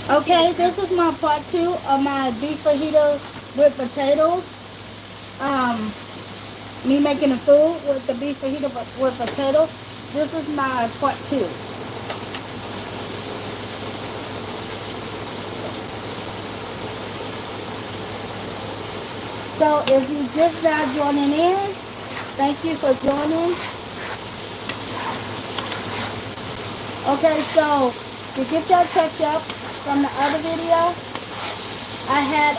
Okay, this is my part 2 of my beef fajitas with potatoes. Um, Me making the food with the beef fajita with potatoes. This is my part 2. So if you just now joining in, thank you for joining. Okay, so to get your catch up from the other video, I had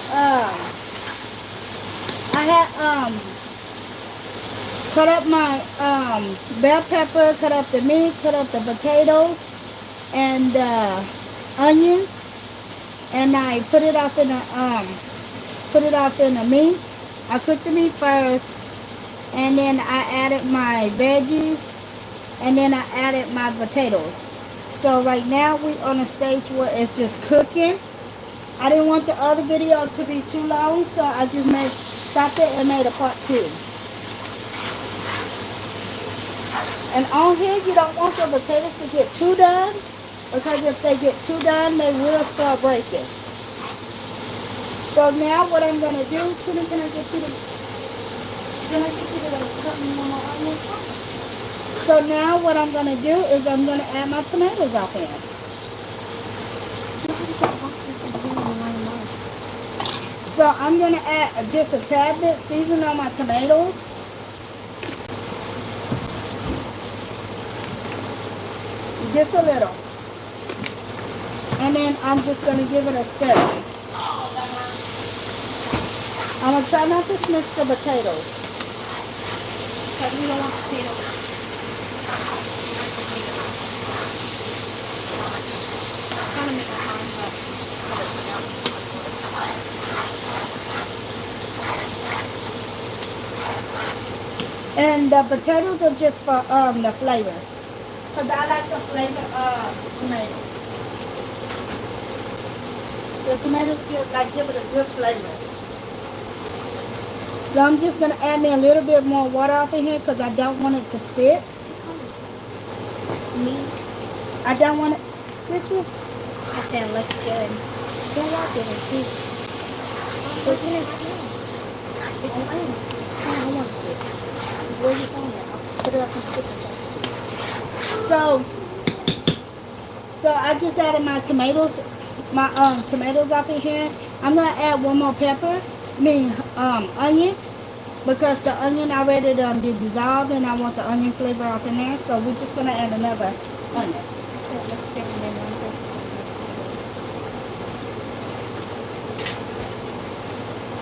cut up my bell pepper, cut up the meat, cut up the potatoes and onions, and I put it off in the meat. I cooked the meat first, and then I added my veggies, and then I added my potatoes. So right now we on a stage where it's just cooking. I didn't want the other video to be too long, so I just stopped it and made a part 2. And on here, you don't want your potatoes to get too done, because if they get too done, they will start breaking. So now what I'm going to do, can I get you to cut me one more onion? So now what I'm going to do is I'm going to add my tomatoes off in. So I'm going to add just a tad bit seasoning on my tomatoes. Just a little. And then I'm just going to give it a stir. I'm going to try not to smush the potatoes. Because we don't want potatoes. Kind of make it hard, but and the potatoes are just for the flavor. Because I like the flavor of tomatoes. The tomatoes give it a good flavor. So I'm just going to add me a little bit more water off in here because I don't want it to stick. Me? I don't want it. Ricky? I said it looks good. Don't walk it and see. What's in it? It's mine. I don't want to. Where are you going now? Put it up in the kitchen. So I just added my tomatoes off in here. I'm gonna add one more pepper, onion, because the onion already did dissolve, and I want the onion flavor off in there. So we're just gonna add another onion.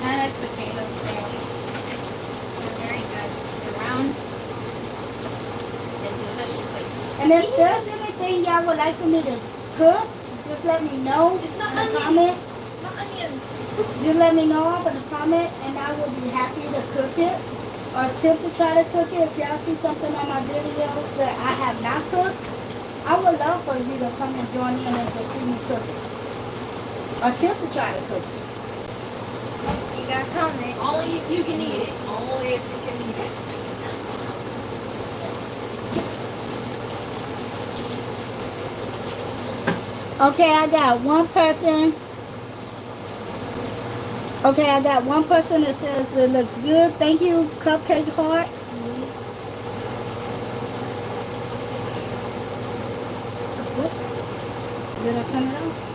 I like potatoes too. They're very good. They're round. They're delicious, like And if there's anything y'all would like for me to cook, just let me know. It's not in the onions. comment. Not onions. Just let me know in the comment, and I will be happy to cook it or attempt to try to cook it. If y'all see something on my videos that I have not cooked, I would love for you to come and join in and just see me cook it. Attempt to try to cook it. You gotta comment. Only if you can eat it. Only if you can eat it. Okay, I got one person. Okay, I got one person that says it looks good. Thank you, Cupcake Heart. Whoops. Did I turn it off?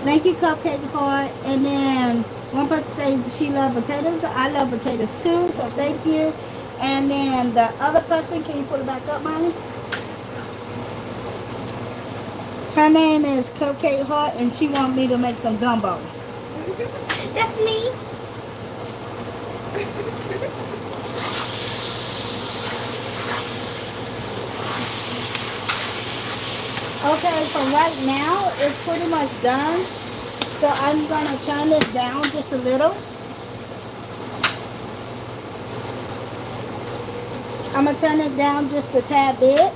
Thank you, Cupcake Heart. And then one person says she loves potatoes. I love potatoes too, so thank you. And then the other person, can you put it back up, Mommy? Her name is Cupcake Heart, and she wants me to make some gumbo. That's me. Okay, so right now it's pretty much done. So I'm going to turn this down just a little. I'm going to turn this down just a tad bit.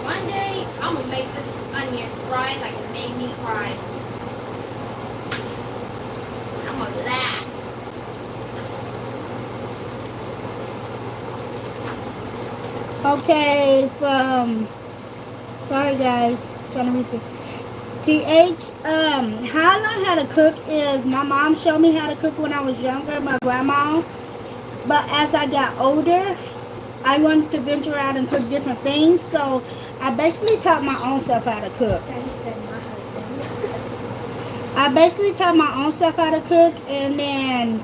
One day I'm gonna make this onion right cry, like it made me cry. I'm gonna laugh. Okay, sorry guys, trying to read the TH. How I learned how to cook is my mom showed me how to cook when I was younger, my grandma. But as I got older, I wanted to venture out and cook different things, so I basically taught my own self how to cook. Daddy said my husband. I basically taught my own self how to cook, and then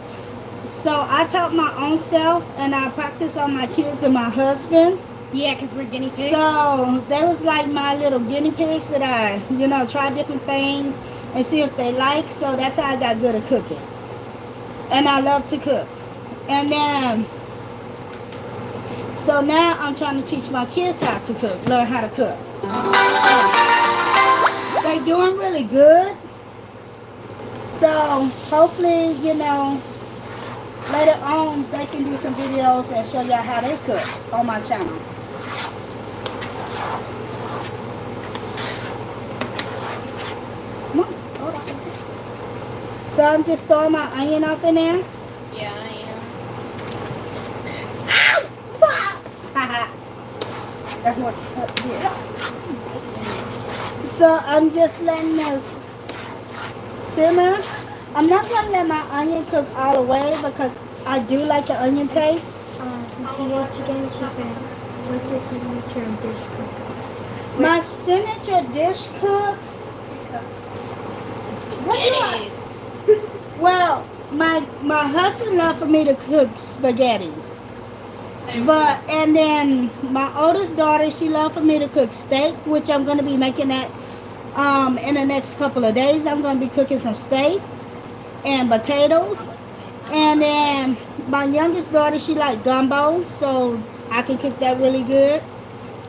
so I taught my own self, and I practiced on my kids and my husband. Yeah, because we're guinea pigs. So they was like my little guinea pigs that I, try different things and see if they like. So that's how I got good at cooking, and I love to cook. And then so now I'm trying to teach my kids how to cook, learn how to cook. They doing really good. So hopefully, later on they can do some videos and show y'all how they cook on my channel. Come on, hold on. So I'm just throwing my onion up in there. Yeah, I am. That's what you yeah. So I'm just letting this simmer. I'm not gonna let my onion cook all the way because I do like the onion taste. From TH again, she said, what's your signature dish cook? My signature dish cook. Spaghettis. Well, my husband loved for me to cook spaghettis. And then my oldest daughter, she loved for me to cook steak, which I'm going to be making that in the next couple of days. I'm going to be cooking some steak and potatoes. And then my youngest daughter, she liked gumbo, so I can cook that really good.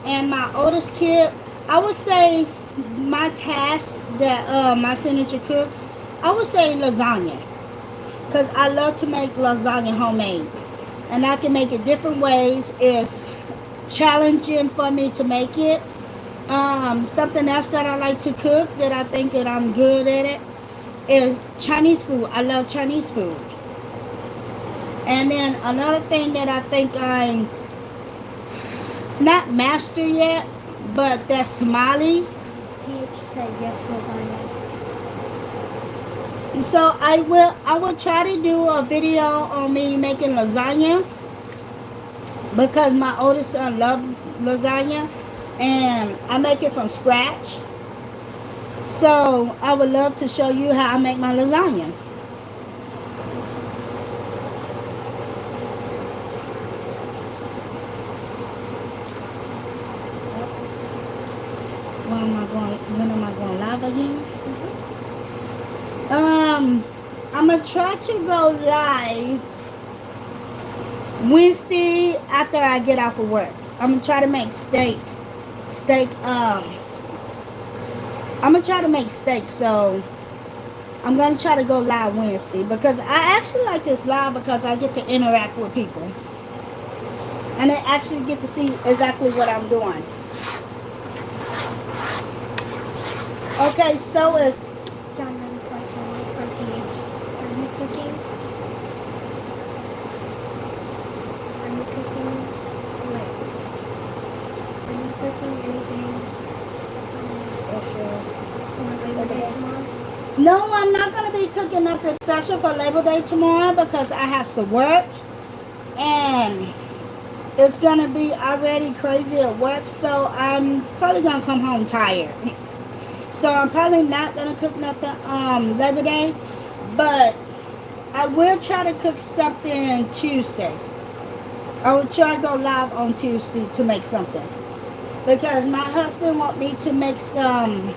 And my oldest kid, I would say my task that my signature cook, I would say lasagna, because I love to make lasagna homemade. And I can make it different ways. It's challenging for me to make it. Something else that I like to cook that I think that I'm good at it is Chinese food. I love Chinese food. And then another thing that I think I'm not master yet, but that's tamales. TH said yes, lasagna. So I will try to do a video on me making lasagna because my oldest son loves lasagna and I make it from scratch. So I would love to show you how I make my lasagna. When am I going live again? I'm gonna try to go live Wednesday after I get off of work. I'm gonna try to make I'm gonna try to make steak, so I'm gonna try to go live Wednesday because I actually like this live because I get to interact with people and I actually get to see exactly what I'm doing. Okay, so is Got another question from TH. Are you cooking? Are you cooking? What? Are you cooking anything special for Labor Day tomorrow? no, I'm not going to be cooking nothing special for Labor Day tomorrow because I have to work and it's going to be already crazy at work, so I'm probably going to come home tired. So I'm probably not going to cook nothing Labor Day, but I will try to cook something Tuesday. I will try to go live on Tuesday to make something because my husband want me to make some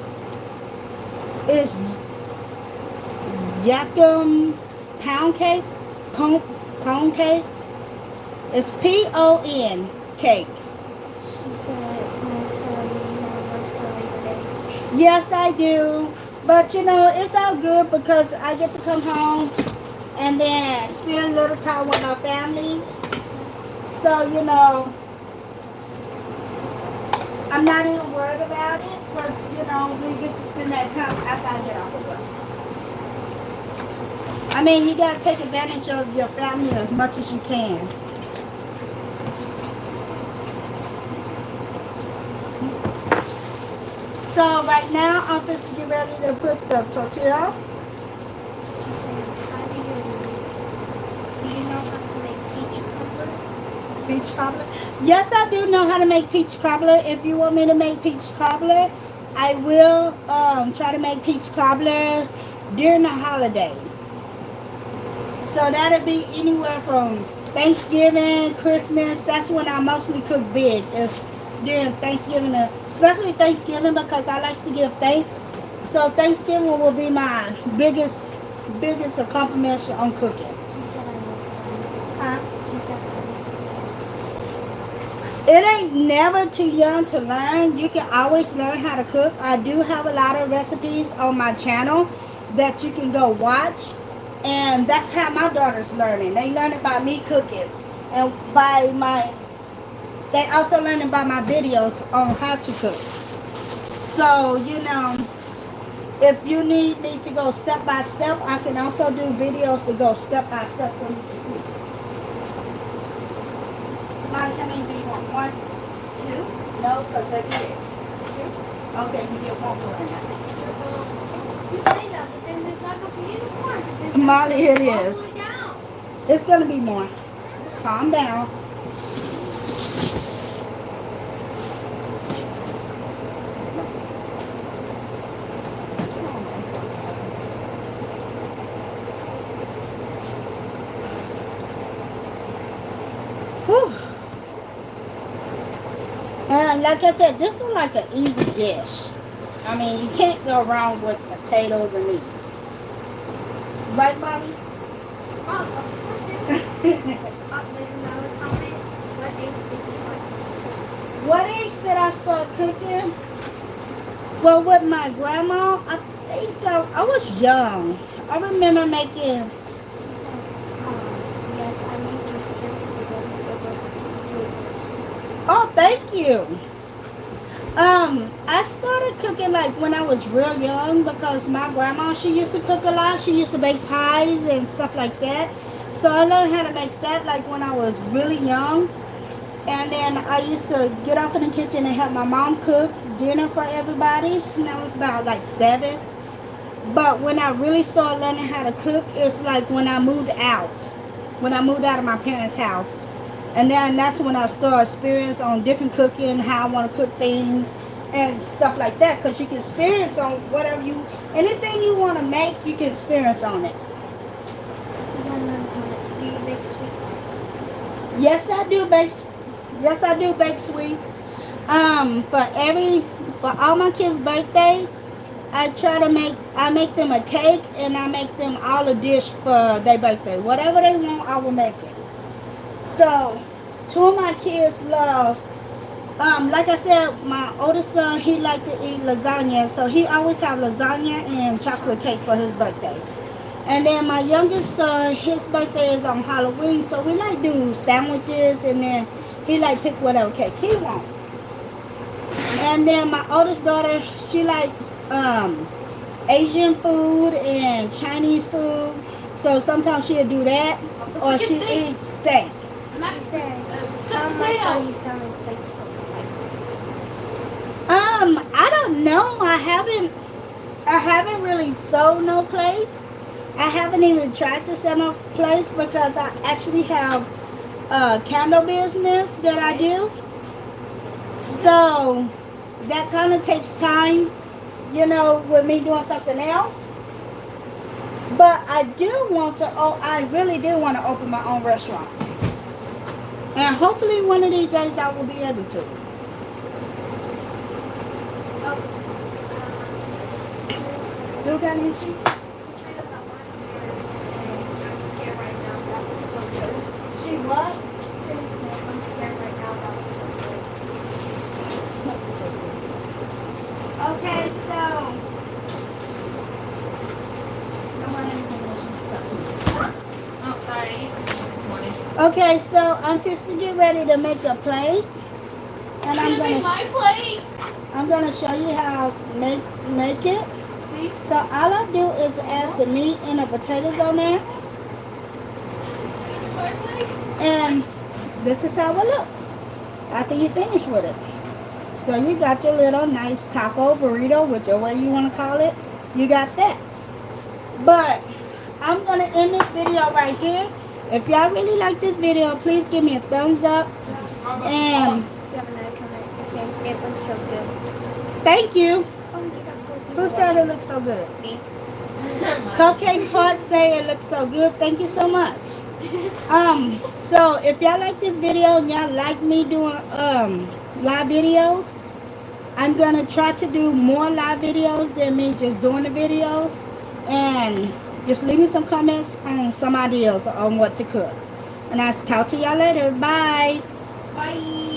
Yakum pound cake. Pound cake. It's PON cake. She said, oh, sorry, you want to work for Labor Day. Yes, I do. But it's all good because I get to come home and then spend a little time with my family. So, I'm not even worried about it because, you know, we get to spend that time after I get off of work. I mean, you got to take advantage of your family as much as you can. So right now, I'm just get ready to put the tortilla. She said, do you know how to make peach cobbler? Peach cobbler? Yes, I do know how to make peach cobbler. If you want me to make peach cobbler, I will try to make peach cobbler during the holiday. So that'll be anywhere from Thanksgiving, Christmas. That's when I mostly cook big. During Thanksgiving, especially Thanksgiving, because I like to give thanks. So Thanksgiving will be my biggest accomplishment on cooking. She said I need to learn. Huh? She said I need to learn. It ain't never too young to learn. You can always learn how to cook. I do have a lot of recipes on my channel that you can go watch. And that's how my daughter's learning. They learn it by me cooking. And they also learning by my videos on how to cook. So, you know, if you need me to go step by step, I can also do videos to go step by step so you can see. Mommy, how many do you want? 1? 2? No, because they're big. 2? Okay, you get 1 for right now. You say that, but then there's not going to be any more. 'Cause then Molly, it's it all the is. way down. It's going to be more. Calm down. Whew. And like I said, this is like an easy dish. I mean, you can't go wrong with potatoes and meat. Right, Molly? Oh, there's another comment. What age did you start cooking? What age did I start cooking? Well, with my grandma, I think I was young. I remember making. She said, yes, I made your strips because it was good. Oh, thank you. I started cooking like when I was real young because my grandma, she used to cook a lot. She used to bake pies and stuff like that. So I learned how to make that like when I was really young. And then I used to get off in the kitchen and help my mom cook dinner for everybody. And I was about like 7. But when I really started learning how to cook, it's like when I moved out. When I moved out of my parents' house. And then that's when I started experience on different cooking, how I want to cook things and stuff like that. Because you can experience on whatever anything you want to make, you can experience on it. You got another comment. Do you bake sweets? Yes, I do bake. Yes, I do bake sweets. For all my kids' birthday, I make them a cake and I make them all a dish for their birthday. Whatever they want, I will make it. So, 2 of my kids love, like I said, my oldest son, he like to eat lasagna. So he always have lasagna and chocolate cake for his birthday. And then my youngest son, his birthday is on Halloween. So we like do sandwiches and then he like pick whatever cake he want. And then my oldest daughter, she likes Asian food and Chinese food. So sometimes she'll do that or she eats steak. She said, Stuffed how much potato. are you selling plates for? I don't know. I haven't really sold no plates. I haven't even tried to sell no plates because I actually have a candle business that I do. So that kind of takes time, you know, with me doing something else. But I really do want to open my own restaurant. And hopefully one of these days I will be able to. You got any sheets? She what? I'm scared right now. That was so good. Okay, so. Oh, sorry. I used to cheese this morning. Okay, so I'm just to get ready to make a plate. And I'm Should it be gonna. my plate? I'm gonna show you how make it. Please. So all I do is add the meat and the potatoes on there, and this is how it looks after you finish with it. So you got your little nice taco burrito, whichever way you want to call it. You got that. But I'm gonna end this video right here. If y'all really like this video, please give me a thumbs up. And You have another comment. It says it looks so good. thank you. Oh, you got 4 people. Who said it looks so good? Me. Cupcake Heart say it looks so good. Thank you so much. So if y'all like this video and y'all like me doing live videos, I'm gonna try to do more live videos than me just doing the videos, and just leave me some comments on some ideas on what to cook. And I'll talk to y'all later. Bye. Bye.